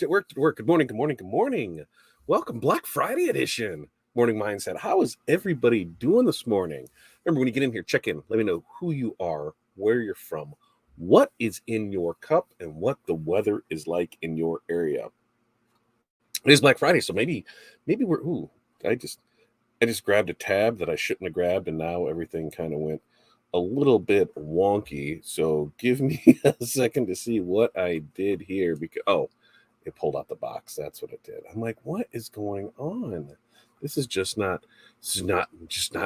at work, at work. Good morning, good morning, good morning. Welcome, Black Friday edition. Morning Mindset. How is everybody doing this morning? Remember, when you get in here, check in. Let me know who you are, where you're from, what is in your cup, and what the weather is like in your area. It is Black Friday, so maybe we're I just grabbed a tab that I shouldn't have grabbed, and now everything kind of went a little bit wonky. So give me a second to see what I did here because it pulled out the box. That's what it did. I'm like, what is going on? This is just not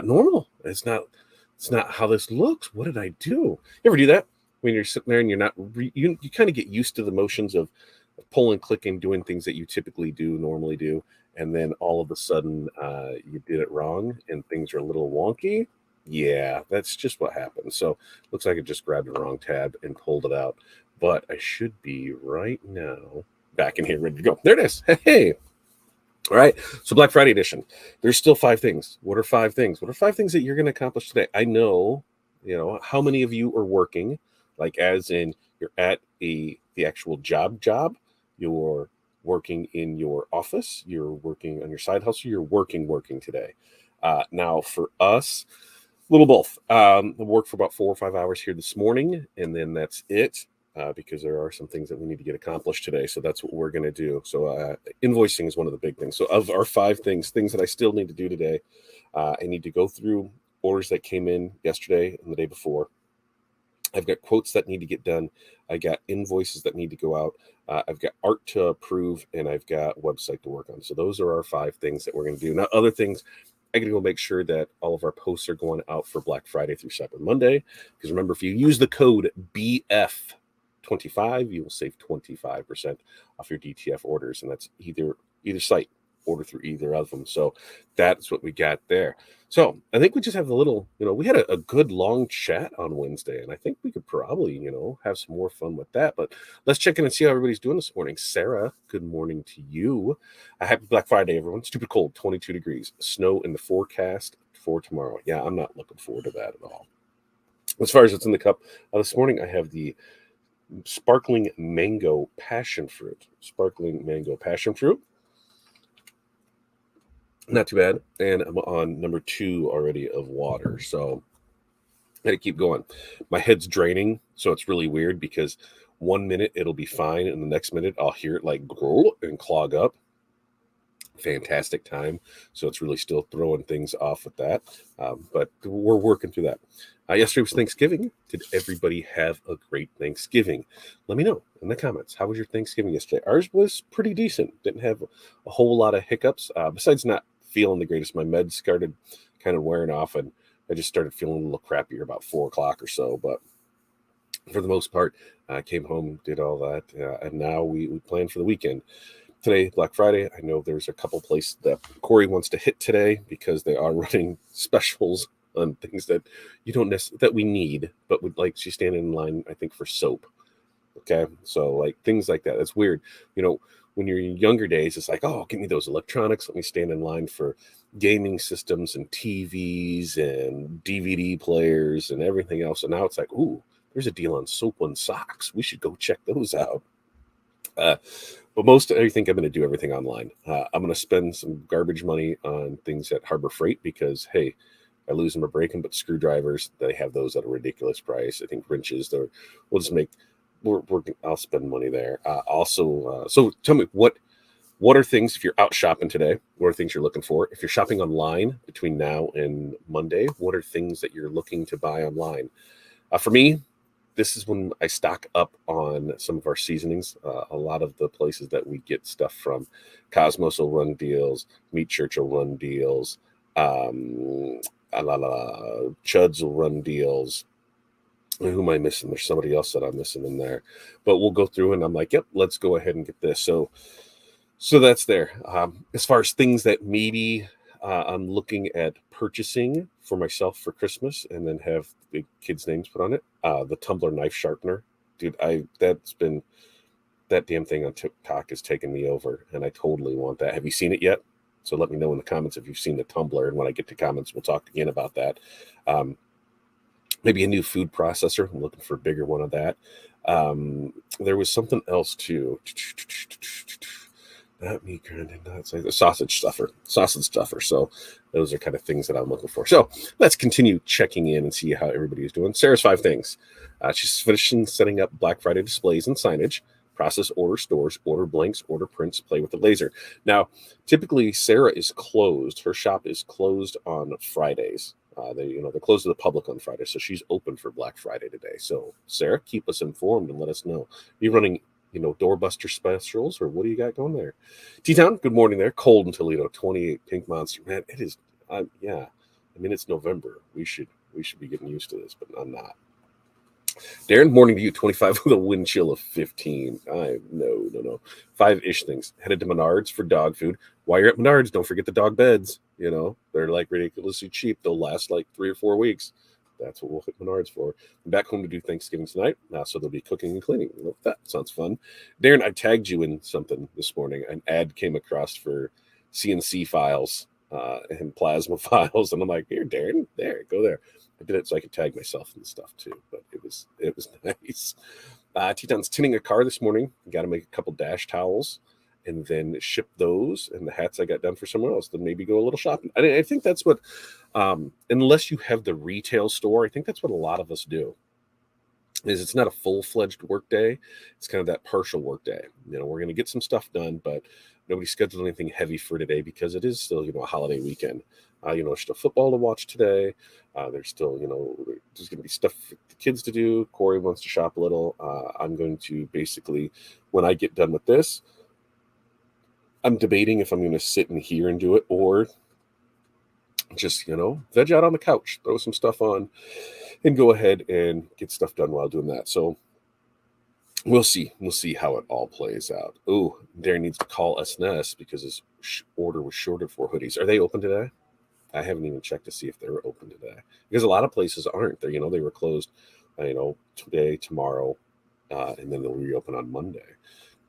normal. It's not how this looks. What did I do? You ever do that when you're sitting there and you're not you kind of get used to the motions of pulling, clicking, doing things that you typically do, normally do, and then all of a sudden you did it wrong and things are a little wonky. Yeah, that's just what happened. So looks like I just grabbed the wrong tab and pulled it out, but I should be right now back in here ready to go. There it is. Hey. All right. So Black Friday edition. There's still 5 things. What are 5 things? What are 5 things that you're going to accomplish today? I know, how many of you are working, like as in you're at the actual job. You're working in your office, you're working on your side hustle, you're working today. Now for us, a little both. I worked for about 4 or 5 hours here this morning, and then that's it. Because there are some things that we need to get accomplished today. So that's what we're going to do. So invoicing is one of the big things. So of our 5 things that I still need to do today, I need to go through orders that came in yesterday and the day before. I've got quotes that need to get done. I got invoices that need to go out. I've got art to approve, and I've got website to work on. So those are our 5 things that we're going to do. Now, other things, I got to go make sure that all of our posts are going out for Black Friday through Cyber Monday. Because remember, if you use the code BF25, you will save 25% off your DTF orders, and that's either site. Order through either of them. So that's what we got there. So I think we just have a little, we had a good long chat on Wednesday, and I think we could probably, have some more fun with that. But let's check in and see how everybody's doing this morning. Sarah, good morning to you. Happy Black Friday, everyone. Stupid cold, 22 degrees. Snow in the forecast for tomorrow. Yeah, I'm not looking forward to that at all. As far as what's in the cup, this morning I have the sparkling mango passion fruit. Not too bad. And I'm on number 2 already of water. So I gotta keep going. My head's draining, so it's really weird because 1 minute it'll be fine, and the next minute I'll hear it like grow and clog up. Fantastic time. So it's really still throwing things off with that. But we're working through that. Yesterday was Thanksgiving. Did everybody have a great Thanksgiving? Let me know in the comments. How was your Thanksgiving yesterday? Ours was pretty decent. Didn't have a whole lot of hiccups. Besides not feeling the greatest, my meds started kind of wearing off, and I just started feeling a little crappier about 4 o'clock or so. But for the most part, I came home, did all that, and now we plan for the weekend. Today, Black Friday, I know there's a couple places that Corey wants to hit today because they are running specials on things that you don't that we need, but would like she's standing in line, I think, for soap. Okay, so like things like that. That's weird. When you're in younger days, it's like, oh, give me those electronics. Let me stand in line for gaming systems and TVs and DVD players and everything else. And now it's like, ooh, there's a deal on soap and socks. We should go check those out. But most I think I'm going to do everything online. I'm going to spend some garbage money on things at Harbor Freight because, hey, I lose them or break them. But screwdrivers, they have those at a ridiculous price. I think wrenches, we'll just make. I'll spend money there. So tell me what are things if you're out shopping today? What are things you're looking for? If you're shopping online between now and Monday, what are things that you're looking to buy online? For me, this is when I stock up on some of our seasonings. A lot of the places that we get stuff from, Cosmos will run deals, Meat Church will run deals, Chuds will run deals. Who am I missing? There's somebody else that I'm missing in there, but we'll go through and I'm like, yep, let's go ahead and get this. So that's there. As far as things that maybe I'm looking at purchasing for myself for Christmas and then have the kids' names put on it. The tumbler knife sharpener, dude. That damn thing on TikTok has taken me over, and I totally want that. Have you seen it yet? So let me know in the comments if you've seen the tumbler, and when I get to comments, we'll talk again about that. Maybe a new food processor. I'm looking for a bigger one of that. There was something else too. Not meat grinding, not say the sausage stuffer. So those are kind of things that I'm looking for. So let's continue checking in and see how everybody is doing. Sarah's 5 things. She's finishing setting up Black Friday displays and signage, process order stores, order blanks, order prints, play with the laser. Now, typically Sarah is closed. Her shop is closed on Fridays. They're closed to the public on Friday, so she's open for Black Friday today. So Sarah, keep us informed and let us know. Are you running doorbuster specials, or what do you got going there? T-Town, good morning there. Cold in Toledo, 28 pink monster. Man, it is, yeah. I mean, it's November. We should be getting used to this, but I'm not. Darren, morning to you, 25 with a wind chill of 15. No. 5-ish things. Headed to Menards for dog food. While you're at Menards, don't forget the dog beds. They're like ridiculously cheap. They'll last like 3 or 4 weeks. That's what we'll hit Menards for. I'm back home to do Thanksgiving tonight, so they'll be cooking and cleaning. Well, that sounds fun. Darren, I tagged you in something this morning. An ad came across for CNC files and plasma files, and I'm like, here, Darren, there, go there. I did it so I could tag myself and stuff too, but it was nice. Teton's tinning a car this morning. Got to make a couple dash towels and then ship those and the hats I got done for someone else. Then maybe go a little shopping. I think that's what, unless you have the retail store, I think that's what a lot of us do. Is it's not a full-fledged work day. It's kind of that partial work day. We're going to get some stuff done, but nobody scheduled anything heavy for today because it is still, a holiday weekend. There's still football to watch today. There's still, there's going to be stuff for the kids to do. Corey wants to shop a little. I'm going to basically, when I get done with this, I'm debating if I'm going to sit in here and do it or just, veg out on the couch, throw some stuff on and go ahead and get stuff done while doing that. So we'll see. We'll see how it all plays out. Oh, Darren needs to call S&S because his order was shorted for hoodies. Are they open today? I haven't even checked to see if they were open today because a lot of places aren't. They were closed, today, tomorrow, and then they'll reopen on Monday.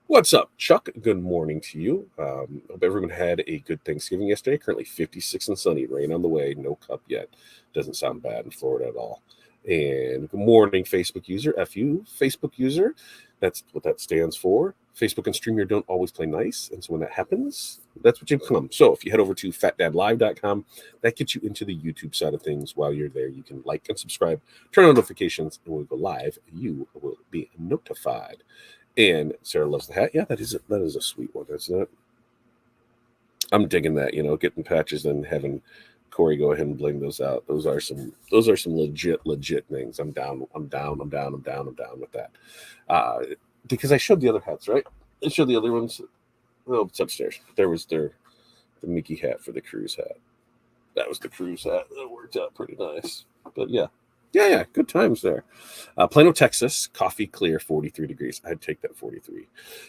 What's up, Chuck? Good morning to you. Hope everyone had a good Thanksgiving yesterday. Currently 56 and sunny, rain on the way, no cup yet. Doesn't sound bad in Florida at all. And good morning, Facebook user. FU, Facebook user. That's what that stands for. Facebook and StreamYard don't always play nice. And so when that happens, that's what you become. So if you head over to fatdadlive.com, that gets you into the YouTube side of things. While you're there, you can like and subscribe, turn on notifications, and when we go live, you will be notified. And Sarah loves the hat. Yeah, that is a sweet one, isn't it? I'm digging that, getting patches and having Corey go ahead and bling those out. Those are some legit things. I'm down with that. Because I showed the other hats, right? I showed the other ones. Oh, it's upstairs. There was the Mickey hat for the cruise hat. That was the cruise hat. That worked out pretty nice. But yeah. Good times there. Plano, Texas, coffee clear, 43 degrees. I'd take that 43.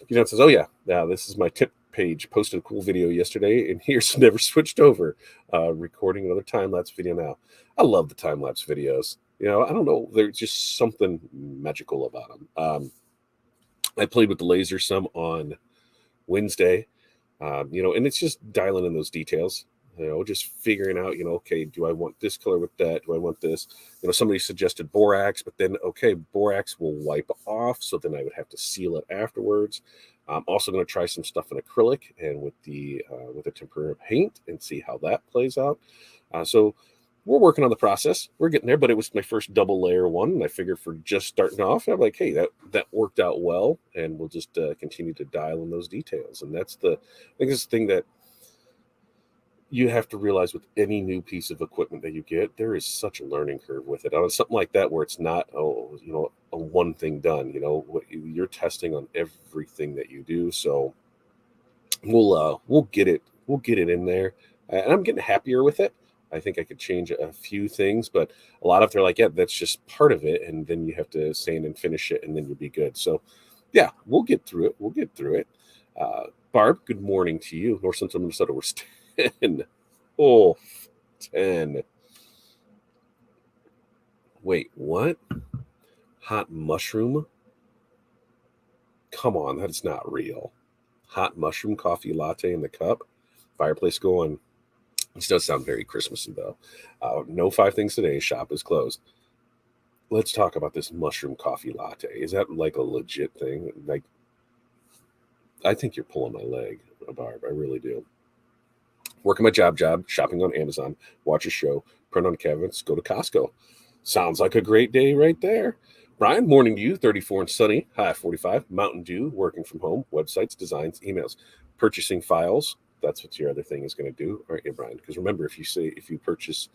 It says, oh yeah, this is my tip page. Posted a cool video yesterday, and here's never switched over. Recording another time-lapse video now. I love the time-lapse videos. I don't know. There's just something magical about them. I played with the laser some on Wednesday, and it's just dialing in those details. Just figuring out, okay, do I want this color with that? Do I want this? Somebody suggested borax, but then, okay, borax will wipe off. So then I would have to seal it afterwards. I'm also going to try some stuff in acrylic and with the tempera paint and see how that plays out. So we're working on the process. We're getting there, but it was my first double layer one. And I figured for just starting off, I'm like, hey, that worked out well. And we'll just continue to dial in those details. And I think that's the thing that you have to realize with any new piece of equipment that you get, there is such a learning curve with it. On something like that, where it's not, a one thing done, you're testing on everything that you do. So we'll get it in there. And I'm getting happier with it. I think I could change a few things, but a lot of they're like, yeah, that's just part of it. And then you have to sand and finish it and then you'll be good. So yeah, we'll get through it. Barb, good morning to you. North Central Minnesota, we're 10. Oh, 10. Wait, what? Hot mushroom? Come on, that is not real. Hot mushroom coffee latte in the cup. Fireplace going. This does sound very Christmassy, though. No 5 things today. Shop is closed. Let's talk about this mushroom coffee latte. Is that like a legit thing? Like, I think you're pulling my leg. Barb. I really do. Working my job, shopping on Amazon, watch a show, print on cabinets, go to Costco. Sounds like a great day right there. Brian, morning to you, 34 and sunny, high 45, Mountain Dew, working from home, websites, designs, emails, purchasing files. That's what your other thing is going to do, aren't you, Brian? Because remember, if you purchase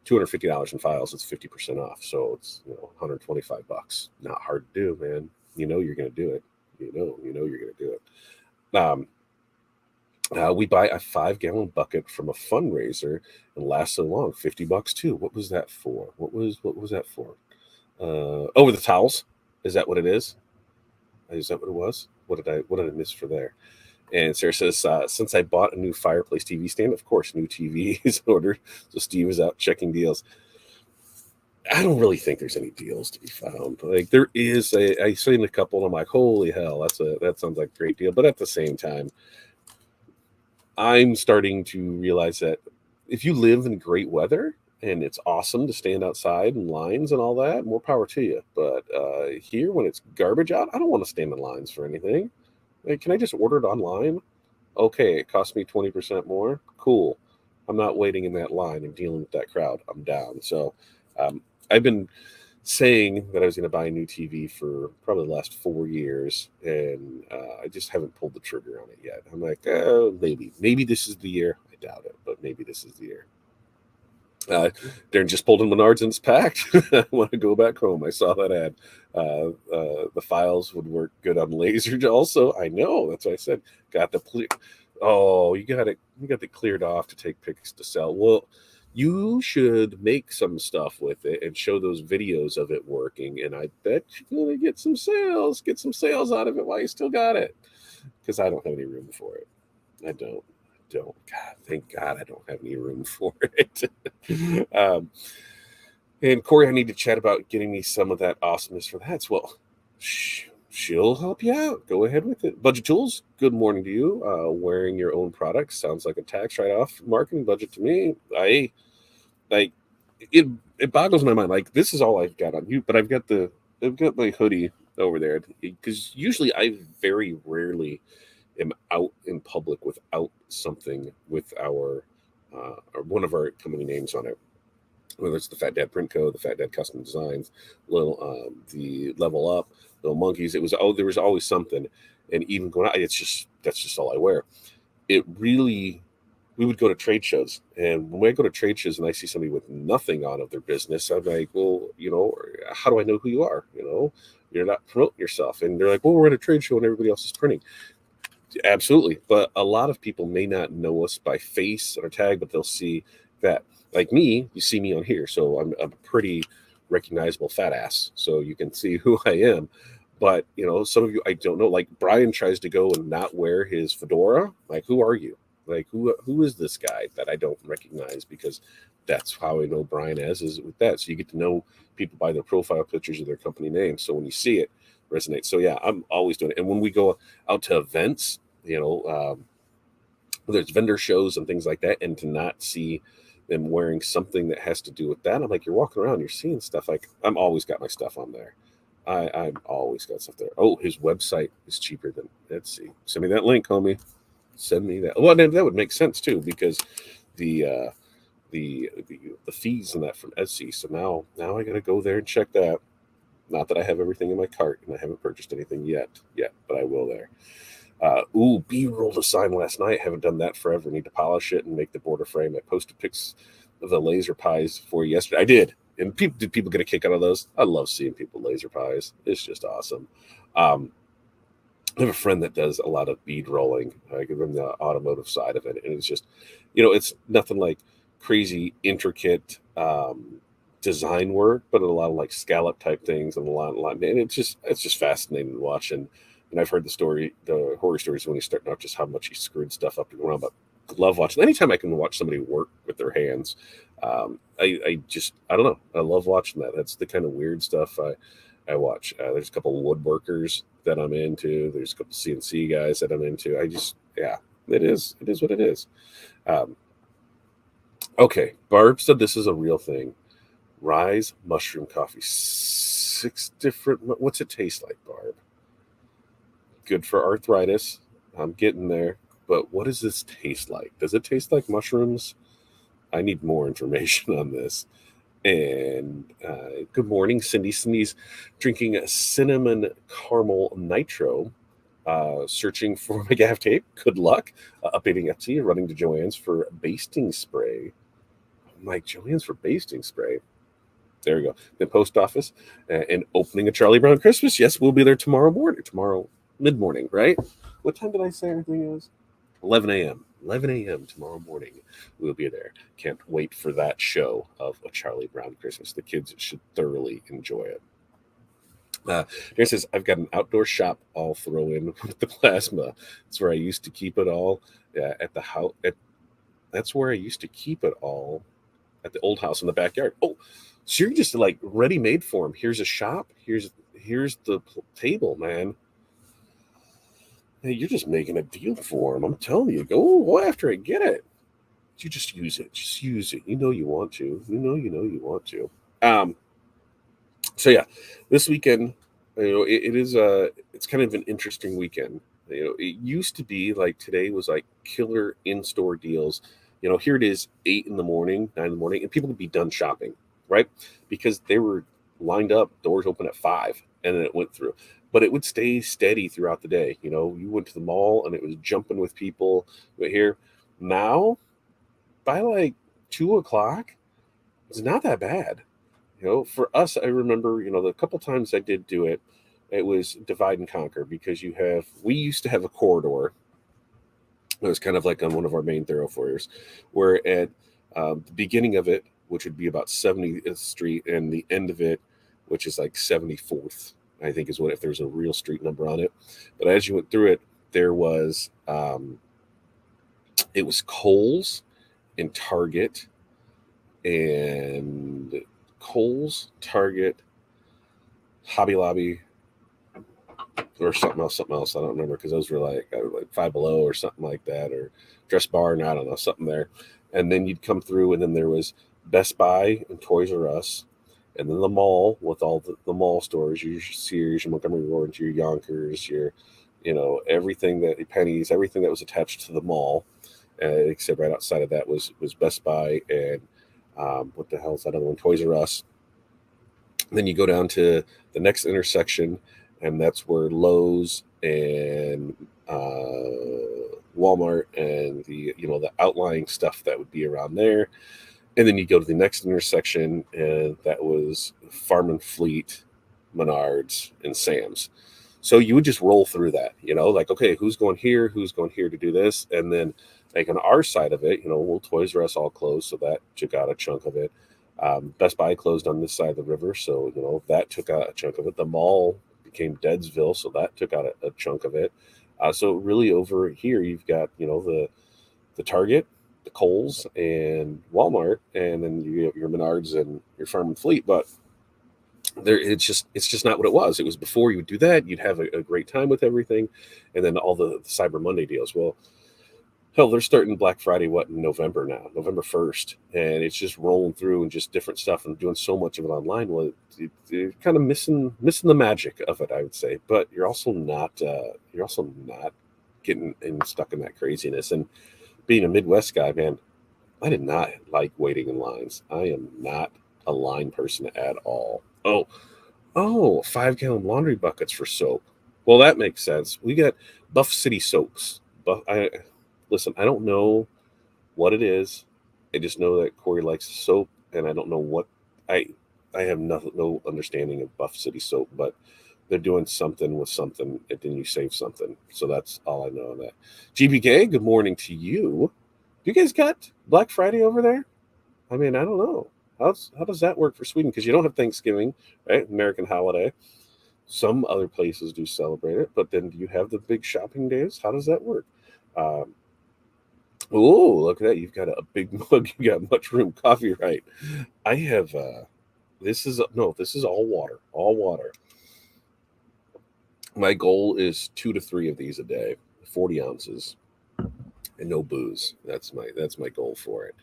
$250 in files, it's 50% off. So it's 125 bucks. Not hard to do, man. You know you're going to do it. You know you're going to do it. We buy a 5-gallon bucket from a fundraiser and lasts so long. 50 bucks too. What was that for? What was that for? Over the towels. Is that what it is? Is that what it was? What did I miss for there? And Sarah says, since I bought a new fireplace TV stand, of course, new TV is ordered. So Steve is out checking deals. I don't really think there's any deals to be found. Like there is I seen a couple and I'm like, holy hell, that sounds like a great deal. But at the same time, I'm starting to realize that if you live in great weather and it's awesome to stand outside in lines and all that, more power to you. But here, when it's garbage out, I don't want to stand in lines for anything. Like, can I just order it online? Okay, it costs me 20% more. Cool. I'm not waiting in that line and dealing with that crowd. I'm down. So I've been saying that I was going to buy a new TV for probably the last 4 years, and I just haven't pulled the trigger on it yet. I'm like, maybe this is the year. I doubt it, but maybe this is the year. Darren just pulled in Menards and it's packed. I want to go back home. I saw that ad. The files would work good on laser. Also, I know that's what I said. Got the you got it cleared off to take pics to sell. Well, you should make some stuff with it and show those videos of it working. And I bet you're gonna get some sales out of it while you still got it. Because I don't have any room for it. I don't. God, thank God I don't have any room for it. And Corey, I need to chat about getting me some of that awesomeness for that. Well, she'll help you out. Go ahead with it. Budget Tools, good morning to you. Wearing your own products sounds like a tax write-off marketing budget to me. It boggles my mind. Like, this is all I've got on you, but I've got my hoodie over there because usually I very rarely am out in public without something with our or one of our company names on it, whether it's the Fat Dad Print Co., the Fat Dad Custom Designs, the Level Up, Little Monkeys. There was always something, and even going out, that's just all I wear. We would go to trade shows, and when I go to trade shows and I see somebody with nothing on of their business, I'm like, well, how do I know who you are? You're not promoting yourself, and they're like, well, we're at a trade show and everybody else is printing. Absolutely. But a lot of people may not know us by face or tag, but they'll see that, like me, you see me on here. So I'm a pretty recognizable fat ass. So you can see who I am. But, some of you, I don't know. Like Brian tries to go and not wear his fedora. Like, who are you? Like, who is this guy that I don't recognize? Because that's how I know Brian is with that. So you get to know people by their profile pictures of their company name. So when you see it, resonate. So yeah, I'm always doing it. And when we go out to events, there's vendor shows and things like that, and to not see them wearing something that has to do with that, I'm like, you're walking around, you're seeing stuff. Like, I'm always got my stuff on there. I'm always got stuff there. Oh, his website is cheaper than. Let's see. Send me that link, homie. Send me that. Well, that would make sense too, because the fees and that from Etsy. So now I got to go there and check that. Not that I have everything in my cart and I haven't purchased anything yet, but I will there. B-roll design last night. Haven't done that forever. Need to polish it and make the border frame. I posted pics of the laser pies for you yesterday. I did. And did people get a kick out of those? I love seeing people laser pies. It's just awesome. I have a friend that does a lot of bead rolling. I give him the automotive side of it. And it's just, it's nothing like crazy, intricate, design work, but a lot of like scallop type things and a lot, and it's just fascinating to watch. And I've heard the horror stories when he's starting out, just how much he screwed stuff up to the ground. But I love watching. Anytime I can watch somebody work with their hands, I don't know. I love watching that. That's the kind of weird stuff I watch. There's a couple of woodworkers that I'm into. There's a couple of CNC guys that I'm into. It is what it is. Okay, Barb said this is a real thing. Rise mushroom coffee. 6 different. What's it taste like, Barb? Good for arthritis. I'm getting there. but what does this taste like? Does it taste like mushrooms? I need more information on this. And good morning, Cindy. Cindy's drinking a cinnamon caramel nitro, searching for my gaff tape. Good luck. Updating Etsy, running to Joann's for basting spray. I'm like, Joann's for basting spray. There we go. The post office and opening a Charlie Brown Christmas. Yes, we'll be there tomorrow morning. Tomorrow mid-morning, right? What time did I say everything is? 11 a.m. 11 a.m. tomorrow morning. We'll be there. Can't wait for that show of a Charlie Brown Christmas. The kids should thoroughly enjoy it. Here says, I've got an outdoor shop I'll throw in with the plasma. That's where I used to keep it all at the house. That's where I used to keep it all at the old house in the backyard. Oh, so you're just like ready made for them. Here's a shop. Here's the table, man. Hey, you're just making a deal for them. I'm telling you, go after it, get it. You just use it. Just use it. You know you want to. You want to. So yeah, this weekend, it is it's kind of an interesting weekend. It used to be like today was like killer in-store deals. Here it is 8 in the morning, 9 in the morning, and people would be done shopping, right? Because they were lined up, doors open at 5, and then it went through. But it would stay steady throughout the day. You went to the mall and it was jumping with people. But here now, by like 2 o'clock, it's not that bad. For us, I remember, the couple times I did do it, it was divide and conquer because we used to have a corridor. It was kind of like on one of our main thoroughfares, where at the beginning of it, which would be about 70th Street, and the end of it, which is like 74th, I think is what, if there's a real street number on it. But as you went through it, there was, it was Kohl's and Target, and Kohl's, Target, Hobby Lobby, or something else. I don't remember because those were like Five Below or something like that, or Dress Barn. I don't know, something there. And then you'd come through, and then there was Best Buy and Toys R Us, and then the mall with all the mall stores, your Sears, your Montgomery Ward, your Yonkers, your everything that Pennies, everything that was attached to the mall, except right outside of that was Best Buy and what the hell is that other one? Toys R Us. Then you go down to the next intersection, and that's where Lowe's and Walmart and the outlying stuff that would be around there. And then you go to the next intersection, and that was Farm and Fleet, Menards, and Sam's. So you would just roll through that, like, okay, who's going here to do this? And then like on our side of it, Toys R Us all closed, so that took out a chunk of it. Best Buy closed on this side of the river, so that took out a chunk of it. The mall became Deadsville, so that took out a chunk of it. So really over here, you've got the Target, the Kohl's, and Walmart, and then you have your Menards and your Farm and Fleet. But it's just not what it was. It was before you would do that, you'd have a great time with everything, and then all the Cyber Monday deals. Well, hell, they're starting Black Friday, in November now, November 1st. And it's just rolling through and just different stuff and doing so much of it online. Well, you're kind of missing the magic of it, I would say. But you're also not getting stuck in that craziness. And being a Midwest guy, man, I did not like waiting in lines. I am not a line person at all. Oh, 5-gallon laundry buckets for soap. Well, that makes sense. We got Buff City soaps. Listen, I don't know what it is. I just know that Corey likes soap, and I don't know what I have no understanding of Buff City soap, but they're doing something with something, and then you save something. So that's all I know of that. GBK, good morning to you. You guys got Black Friday over there? I mean, I don't know. How does that work for Sweden? Because you don't have Thanksgiving, right? American holiday. Some other places do celebrate it, but then do you have the big shopping days? How does that work? Oh, look at that. You've got a big mug. You got mushroom coffee, right? I have, this is all water, all water. My goal is 2 to 3 of these a day, 40 ounces, and no booze. That's my goal for it.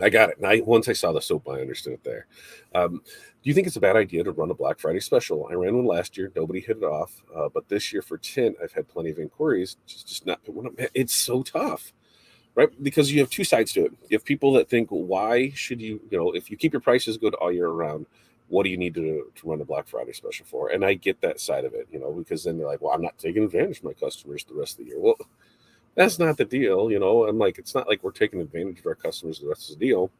I got it. And once I saw the soap, I understood it there. Do you think it's a bad idea to run a Black Friday special? I ran one last year. Nobody hit it off. But this year for 10, I've had plenty of inquiries. Just not. It's so tough, right? Because you have two sides to it. You have people that think, why should if you keep your prices good all year round, what do you need to run a Black Friday special for? And I get that side of it, because then they're like, well, I'm not taking advantage of my customers the rest of the year. Well, that's not the deal. I'm like, it's not like we're taking advantage of our customers the rest of the deal.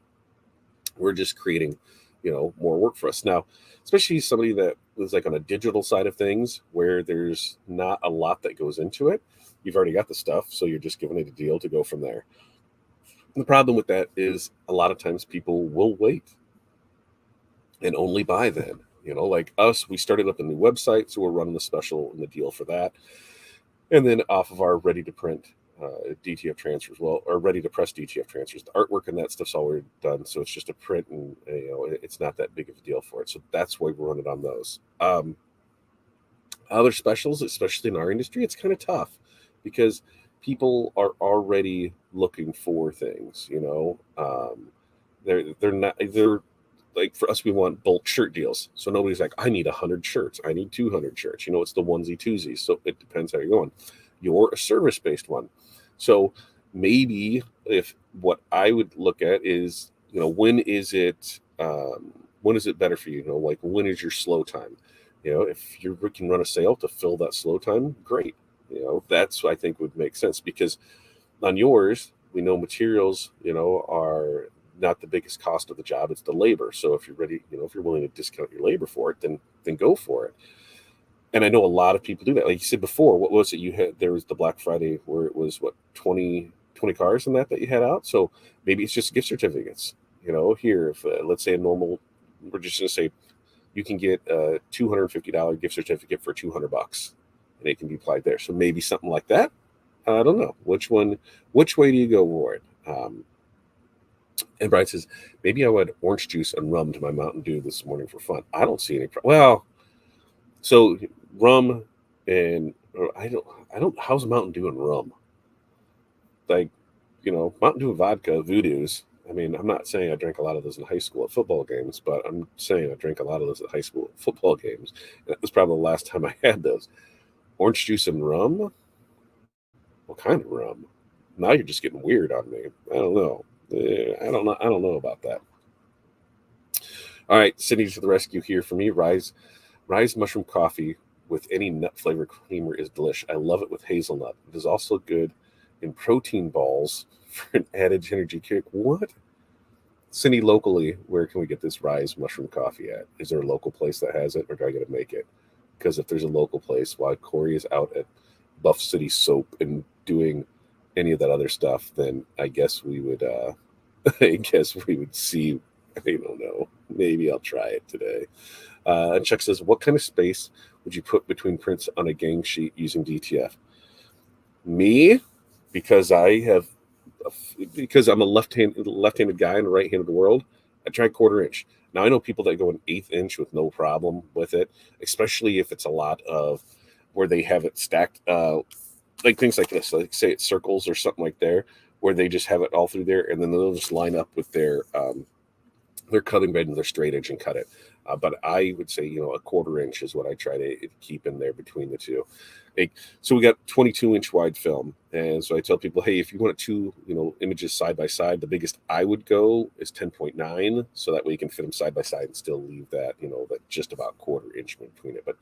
We're just creating, more work for us now, especially somebody that is like on a digital side of things where there's not a lot that goes into it. You've already got the stuff, so you're just giving it a deal to go from there. The problem with that is a lot of times people will wait and only buy then. Like us, we started up a new website, so we're running the special and the deal for that. And then off of our ready to print DTF transfers, or ready to press DTF transfers, the artwork and that stuff's already done. So it's just a print, and it's not that big of a deal for it. So that's why we're running on those. Other specials, especially in our industry, it's kind of tough because people are already looking for things. They're like, for us, we want bulk shirt deals. So nobody's like, I need 100 shirts. I need 200 shirts. It's the onesie twosies. So it depends how you're going. You're a service based one. So maybe if what I would look at is, when is it better for you? Like, when is your slow time? If you can run a sale to fill that slow time, great. That's what I think would make sense, because on yours, we know materials, are not the biggest cost of the job. It's the labor. So if you're ready, if you're willing to discount your labor for it, then go for it. And I know a lot of people do that. Like you said before, what was it you had? There was the Black Friday where it was what, 20 cars and that you had out. So maybe it's just gift certificates. Here, if let's say we're just going to say you can get a $250 gift certificate for $200, and it can be applied there. So maybe something like that. I don't know which way do you go for it? And Brian says, maybe I would add orange juice and rum to my Mountain Dew this morning for fun. I don't see any well, so rum and I don't. How's Mountain Dew and rum? Like, Mountain Dew and vodka, Voodoo's. I mean, I'm not saying I drank a lot of those in high school at football games, but I'm saying I drank a lot of those at high school football games. And that was probably the last time I had those. Orange juice and rum? What kind of rum? Now you're just getting weird on me. I don't know. I don't know. I don't know about that. All right, Cindy to the rescue here for me. Rise mushroom coffee with any nut flavor creamer is delish. I love it with hazelnut. It is also good in protein balls for an added energy kick. What? Cindy, locally, where can we get this Rise mushroom coffee at? Is there a local place that has it, or do I got to make it? Because if there's a local place, while Corey is out at Buff City Soap and doing any of that other stuff, then I guess we would. I guess we would see. I don't know. Maybe I'll try it today. And Chuck says, what kind of space would you put between prints on a gang sheet using DTF? Me, because because I'm a left-handed guy in the right hand of the world, I try 1/4 inch. Now I know people that go an 1/8 inch with no problem with it, especially if it's a lot of where they have it stacked, like things like this, like say it's circles or something like there, where they just have it all through there, and then they'll just line up with their cutting bed and their straight edge and cut it. But I would say, 1/4 inch is what I try to keep in there between the two. So we got 22-inch wide film. And so I tell people, hey, if you want two, images side by side, the biggest I would go is 10.9. So that way you can fit them side by side and still leave that, that just about 1/4 inch between it. But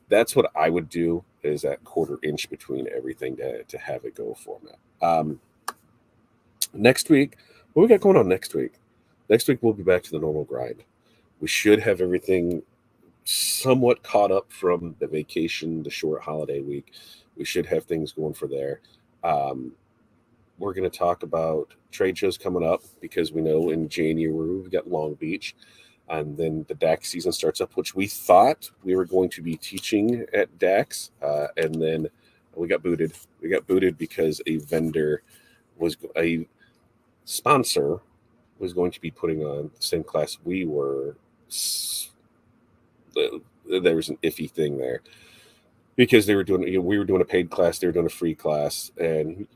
that's what I would do, is that 1/4 inch between everything to have it go format. Next week, what we got going on next week? Next week, we'll be back to the normal grind. We should have everything somewhat caught up from the vacation, the short holiday week. We should have things going for there. We're going to talk about trade shows coming up, because we know in January we've got Long Beach, and then the DAX season starts up, which we thought we were going to be teaching at DAX, and then we got booted. We got booted because a sponsor was going to be putting on the same class we were. There was an iffy thing there, because they were doing, we were doing a paid class, they were doing a free class, and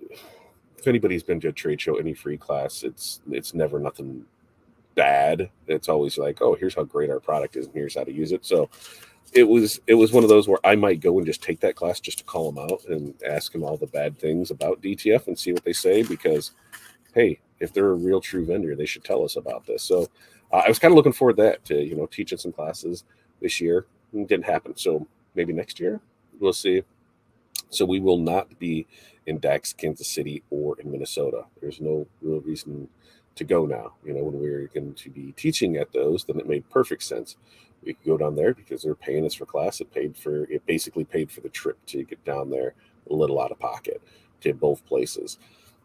if anybody's been to a trade show, any free class, it's never nothing bad. It's always like, oh, here's how great our product is, and here's how to use it. So it was one of those where I might go and just take that class just to call them out and ask them all the bad things about DTF and see what they say, because hey, if they're a real true vendor, they should tell us about this. So I was kind of looking forward to that, to teaching some classes this year. It didn't happen, so maybe next year we'll see. So we will not be in Dax, Kansas City, or in Minnesota. There's no real reason to go now. When we were going to be teaching at those, then it made perfect sense. We could go down there because they're paying us for class. It basically paid for the trip to get down there, a little out of pocket to both places.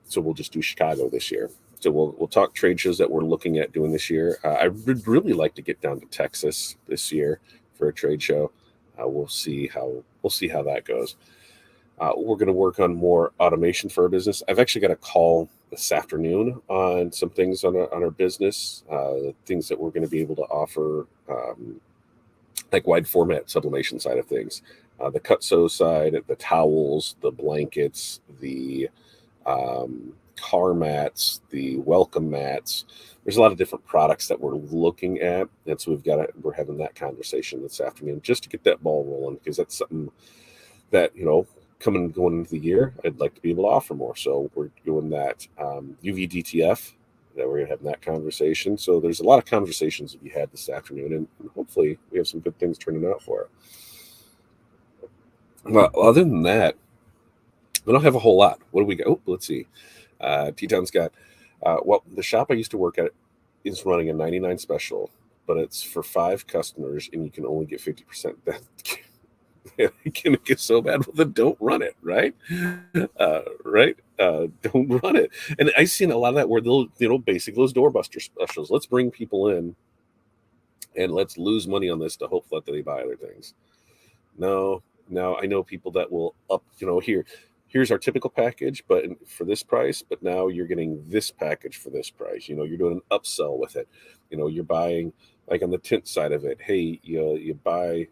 So we'll just do Chicago this year. So we'll talk trade shows that we're looking at doing this year. I would really like to get down to Texas this year for a trade show. We'll see how that goes. We're going to work on more automation for our business. I've actually got a call this afternoon on some things on our business, things that we're going to be able to offer, like wide format sublimation side of things, the cut sew side, the towels, the blankets, the car mats, the welcome mats. There's a lot of different products that we're looking at, and so we're having that conversation this afternoon just to get that ball rolling, because that's something that going into the year, I'd like to be able to offer more. So we're doing that UV DTF, that we're having that conversation. So there's a lot of conversations to be had this afternoon, and hopefully we have some good things turning out for it. Well, other than that, we don't have a whole lot. What do we got? Oh, let's see. T-Town's got, the shop I used to work at is running a 99 special, but it's for 5 customers, and you can only get 50%. That can it get so bad? Well, then don't run it, right? Right? Don't run it. And I've seen a lot of that where they'll, basically those doorbuster specials. Let's bring people in and let's lose money on this to hope that they buy other things. No, I know people that will up, here's our typical package, but for this price, but now you're getting this package for this price. You're doing an upsell with it. You're buying, like on the tint side of it. Hey, you buy,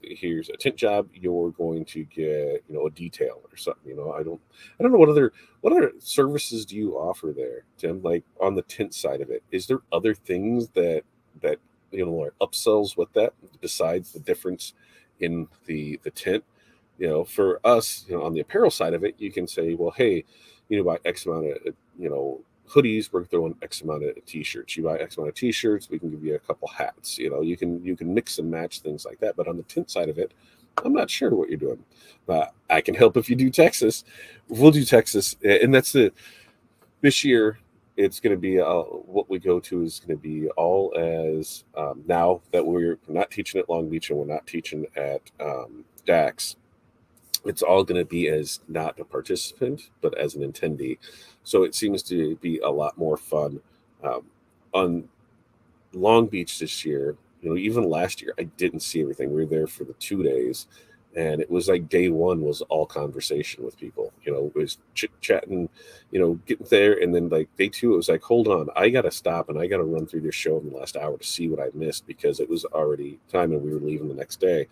here's a tint job, you're going to get, a detail or something. I don't know what other services do you offer there, Tim? Like on the tint side of it, is there other things that are upsells with that besides the difference in the tint? For us, on the apparel side of it, you can say, well, hey, buy X amount of, hoodies, we're throwing X amount of t-shirts. You buy X amount of t-shirts, we can give you a couple hats. You can mix and match things like that. But on the tint side of it, I'm not sure what you're doing. I can help if you do Texas. We'll do Texas, and this year. It's going to be what we go to is going to be all as now that we're not teaching at Long Beach and we're not teaching at Dax. It's all going to be as not a participant, but as an attendee. So it seems to be a lot more fun. On Long Beach this year, even last year, I didn't see everything. We were there for the 2 days, and it was like day one was all conversation with people. It was chit-chatting, getting there. And then like day 2, it was like, hold on, I got to stop and I got to run through this show in the last hour to see what I missed, because it was already time and we were leaving the next day.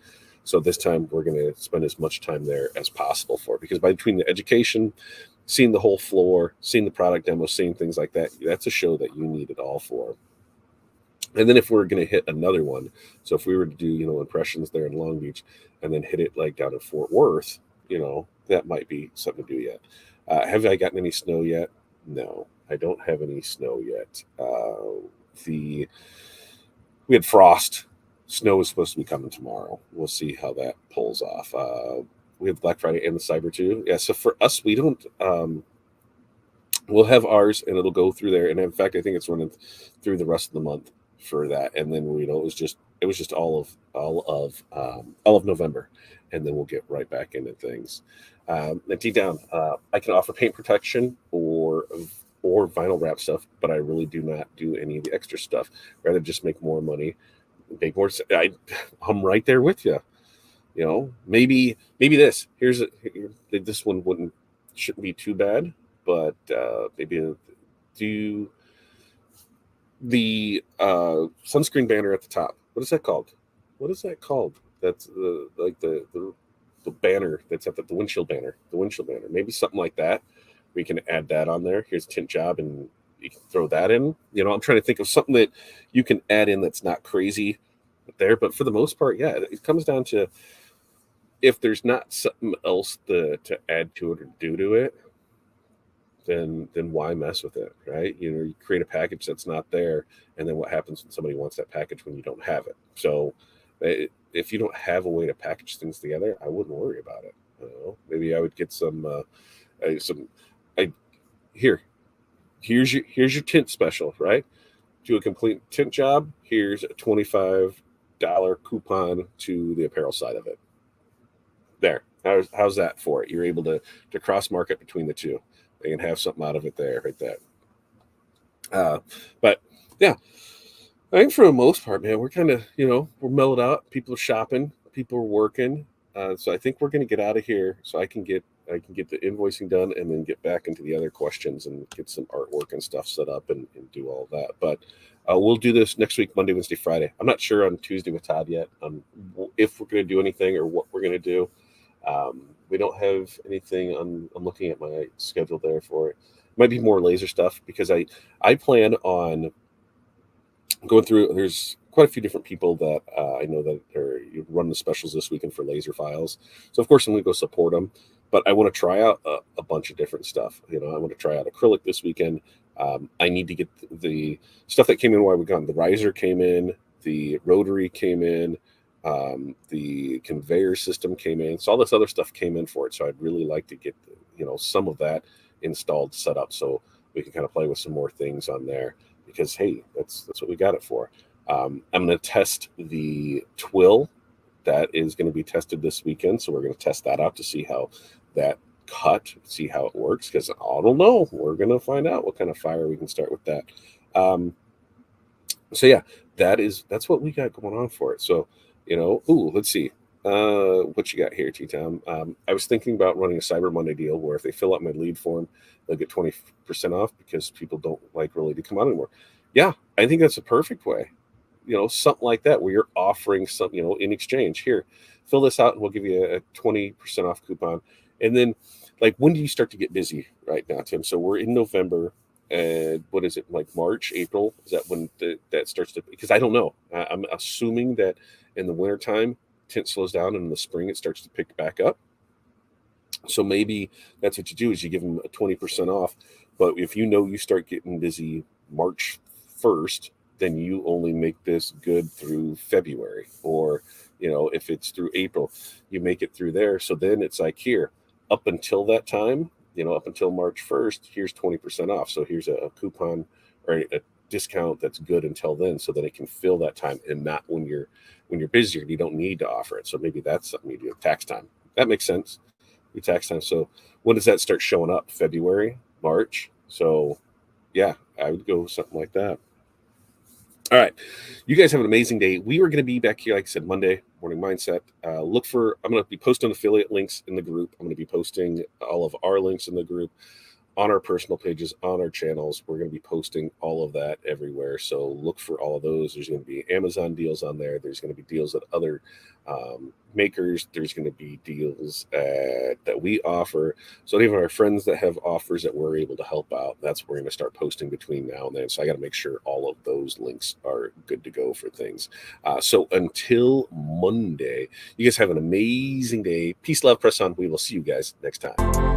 So this time we're going to spend as much time there as possible for it, because between the education, seeing the whole floor, seeing the product demo, seeing things like that, that's a show that you need it all for. And then if we're going to hit another one, so if we were to do, impressions there in Long Beach and then hit it like down in Fort Worth, that might be something to do yet. Have I gotten any snow yet? No, I don't have any snow yet. We had frost. Snow is supposed to be coming tomorrow. We'll see how that pulls off. We have Black Friday and the Cyber too. Yeah, so for us, we don't. We'll have ours, and it'll go through there. And in fact, I think it's running through the rest of the month for that. And then it was just all of November, and then we'll get right back into things. And deep down, I can offer paint protection or vinyl wrap stuff, but I really do not do any of the extra stuff. Rather just make more money. I'm right there with you. Maybe this. This one shouldn't be too bad, but maybe do the sunscreen banner at the top. What is that called? That's the banner that's at the windshield banner. The windshield banner. Maybe something like that. we can add that on there. Here's a tint job, and you can throw that in. I'm trying to think of something that you can add in that's not crazy there. But for the most part, yeah, it comes down to if there's not something else to add to it or do to it, then why mess with it, right? You create a package that's not there, and then what happens when somebody wants that package when you don't have it? So if you don't have a way to package things together, I wouldn't worry about it. Maybe I would get some. I here's your tint special, right? Do a complete tint job. Here's a $25 coupon to the apparel side of it. There. How's that for it? You're able to cross market between the two. They can have something out of it there, right there. But yeah, I think for the most part, man, we're kind of we're mellowed out. People are shopping, people are working. So I think we're going to get out of here so I can get the invoicing done and then get back into the other questions and get some artwork and stuff set up and do all that. But we'll do this next week, Monday, Wednesday, Friday. I'm not sure on Tuesday with Todd yet if we're going to do anything or what we're going to do. We don't have anything. I'm looking at my schedule there for it. Might be more laser stuff because I plan on going through. There's quite a few different people that I know that are running the specials this weekend for laser files. So of course I'm going to go support them, but I want to try out a bunch of different stuff. I want to try out acrylic this weekend. I need to get the stuff that came in while we gone. The riser came in, the rotary came in, the conveyor system came in. So all this other stuff came in for it. So I'd really like to get some of that installed, set up, so we can kind of play with some more things on there. Because hey, that's what we got it for. I'm going to test the twill that is going to be tested this weekend. So we're going to test that out to see how that cut, see how it works. Because I don't know, we're going to find out what kind of fire we can start with that. So yeah, that's what we got going on for it. So let's see. What you got here, T-Town? I was thinking about running a Cyber Monday deal where if they fill out my lead form, they'll get 20% off because people don't like really to come out anymore. Yeah, I think that's a perfect way. Something like that where you're offering something, in exchange. Here, fill this out and we'll give you a 20% off coupon. And then, like, when do you start to get busy right now, Tim? So we're in November. And what is it, like March, April? Is that when that starts to? Because I don't know. I'm assuming that in the wintertime, tint slows down, and in the spring it starts to pick back up. So maybe that's what you do is you give them a 20% off. But if you start getting busy March 1st, then you only make this good through February. Or, if it's through April, you make it through there. So then it's like, here, up until that time, up until March 1st, here's 20% off. So here's a coupon or a discount that's good until then, so that it can fill that time and not when you're busier, you don't need to offer it. So maybe that's something you do at tax time. That makes sense. Your tax time. So when does that start showing up? February, March. So yeah, I would go something like that. All right. You guys have an amazing day. We are going to be back here, like I said, Monday morning mindset. I'm going to be posting affiliate links in the group. I'm going to be posting all of our links in the group on our personal pages, on our channels. We're going to be posting all of that everywhere. So look for all of those. There's going to be Amazon deals on there. There's going to be deals at other makers. There's going to be deals that we offer. So even our friends that have offers that we're able to help out, that's what we're going to start posting between now and then. So I got to make sure all of those links are good to go for things. So until Monday, you guys have an amazing day. Peace, love, press on. We will see you guys next time.